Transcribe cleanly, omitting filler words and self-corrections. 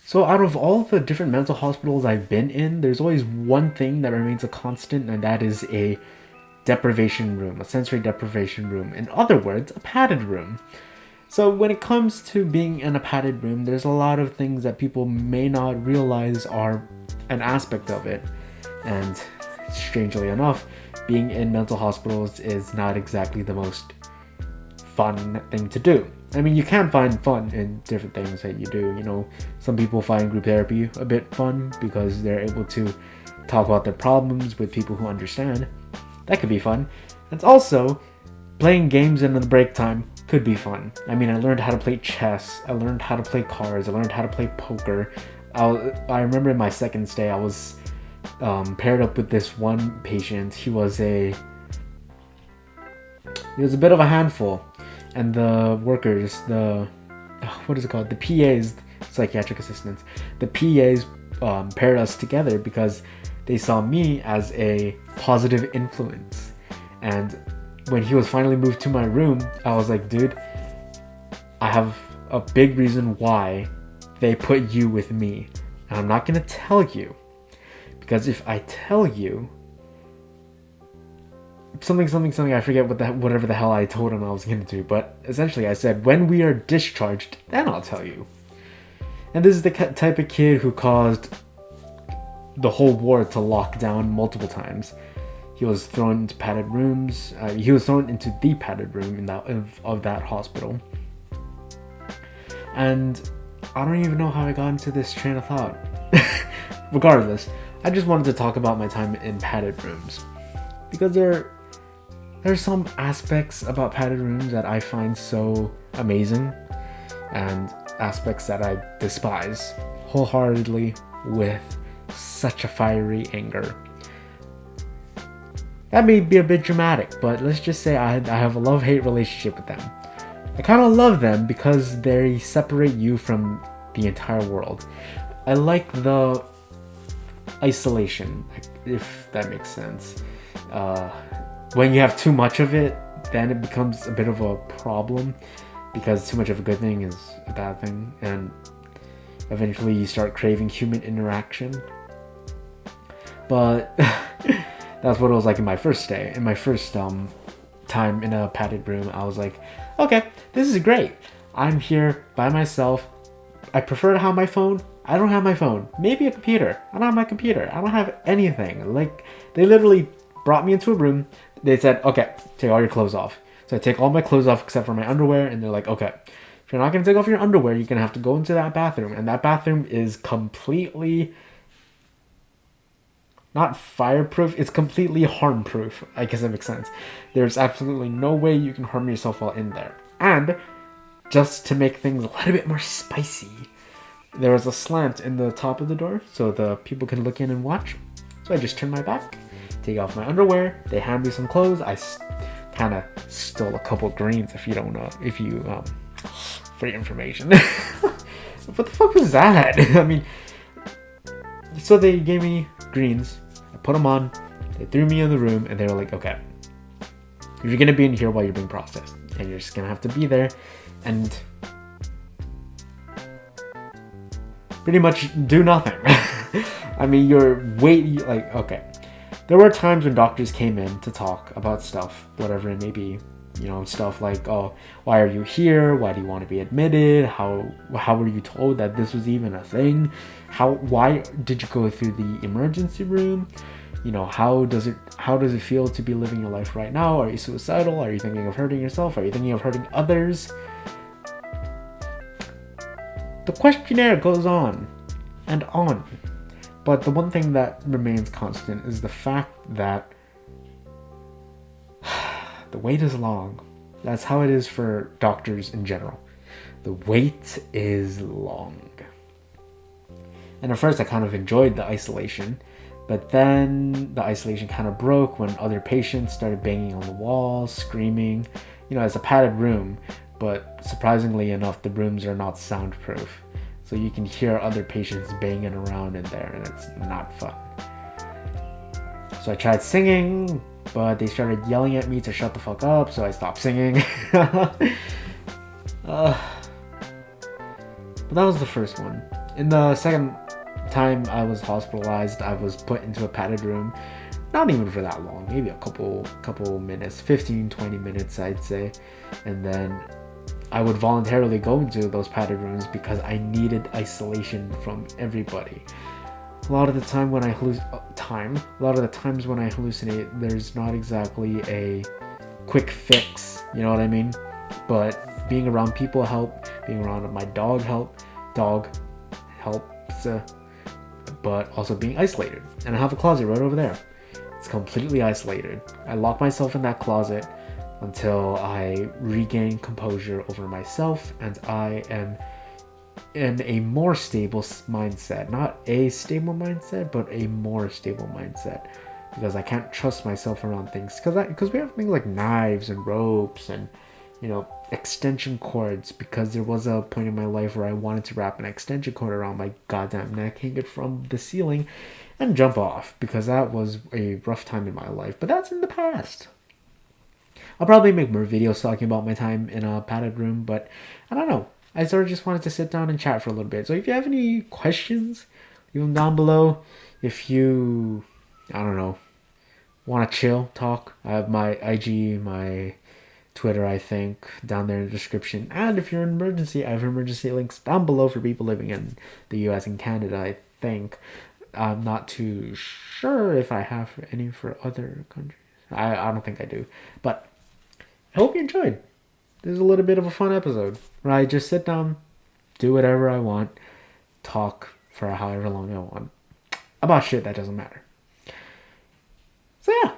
So out of all the different mental hospitals I've been in, there's always one thing that remains a constant, and that is a deprivation room, a sensory deprivation room. In other words, a padded room. So when it comes to being in a padded room, there's a lot of things that people may not realize are an aspect of it. And strangely enough, being in mental hospitals is not exactly the most fun thing to do. I mean, you can find fun in different things that you do. You know, some people find group therapy a bit fun because they're able to talk about their problems with people who understand. That could be fun. And also, playing games in the break time could be fun. I mean, I learned how to play chess, I learned how to play cards, I learned how to play poker. I remember in my second stay, I was paired up with this one patient. He was a bit of a handful, and the workers, what is it called? The PAs, psychiatric assistants. The PAs paired us together because they saw me as a positive influence. And when he was finally moved to my room, I was like, dude, I have a big reason why they put you with me. And I'm not going to tell you. Because if I tell you something, I forget whatever the hell I told him I was going to do. But essentially I said, when we are discharged, then I'll tell you. And this is the type of kid who caused the whole ward to lock down multiple times. He was thrown into padded rooms. He was thrown into the padded room of that hospital. And I don't even know how I got into this train of thought. Regardless, I just wanted to talk about my time in padded rooms. Because there's some aspects about padded rooms that I find so amazing, and aspects that I despise wholeheartedly with such a fiery anger. That may be a bit dramatic, but let's just say I have a love-hate relationship with them. I kind of love them because they separate you from the entire world. I like the isolation, if that makes sense. When you have too much of it, then it becomes a bit of a problem, because too much of a good thing is a bad thing, and eventually you start craving human interaction. But that's what it was like in my first stay. In my first time in a padded room, I was like, okay, this is great. I'm here by myself. I prefer to have my phone. I don't have my phone. Maybe a computer. I don't have my computer. I don't have anything. Like, they literally brought me into a room. They said, okay, take all your clothes off. So I take all my clothes off except for my underwear, and they're like, okay, if you're not going to take off your underwear, you're going to have to go into that bathroom. And that bathroom is completely not fireproof, it's completely harm-proof. I guess that makes sense. There's absolutely no way you can harm yourself while in there. And just to make things a little bit more spicy, there was a slant in the top of the door so the people can look in and watch. So I just turn my back, take off my underwear, they hand me some clothes. I kind of stole a couple greens, if you don't know, for your information. What the fuck was that? I mean, so they gave me greens, I put them on, they threw me in the room, and they were like, okay, you're gonna be in here while you're being processed, and you're just gonna have to be there and pretty much do nothing. I mean, okay. There were times when doctors came in to talk about stuff, whatever it may be. You know, stuff like, oh, why are you here? Why do you want to be admitted? How were you told that this was even a thing? Why did you go through the emergency room? You know, how does it feel to be living your life right now? Are you suicidal? Are you thinking of hurting yourself? Are you thinking of hurting others? The questionnaire goes on and on. But the one thing that remains constant is the fact that the wait is long. That's how it is for doctors in general. The wait is long. And at first I kind of enjoyed the isolation, but then the isolation kind of broke when other patients started banging on the walls, screaming. You know, it's a padded room, but surprisingly enough, the rooms are not soundproof. So you can hear other patients banging around in there, and it's not fun. So I tried singing, but they started yelling at me to shut the fuck up, so I stopped singing. But that was the first one. In the second time I was hospitalized, I was put into a padded room. Not even for that long, maybe a couple minutes, 15, 20 minutes, I'd say. And then I would voluntarily go into those padded rooms because I needed isolation from everybody. A lot of the times when I hallucinate, there's not exactly a quick fix, you know what I mean? But being around people help, being around my dog helps, but also being isolated. And I have a closet right over there. It's completely isolated. I lock myself in that closet until I regain composure over myself and I am in a more stable mindset. Not a stable mindset, but a more stable mindset. Because I can't trust myself around things. Because we have things like knives and ropes and, extension cords. Because there was a point in my life where I wanted to wrap an extension cord around my goddamn neck, hang it from the ceiling, and jump off. Because that was a rough time in my life. But that's in the past. I'll probably make more videos talking about my time in a padded room, but I don't know. I sort of just wanted to sit down and chat for a little bit. So if you have any questions, leave them down below. If you, I don't know, want to chill, talk, I have my IG, my Twitter, I think, down there in the description. And if you're in emergency, I have emergency links down below for people living in the US and Canada, I think. I'm not too sure if I have any for other countries. I don't think I do. But I hope you enjoyed. This is a little bit of a fun episode where I just sit down, do whatever I want, talk for however long I want about shit that doesn't matter. So yeah,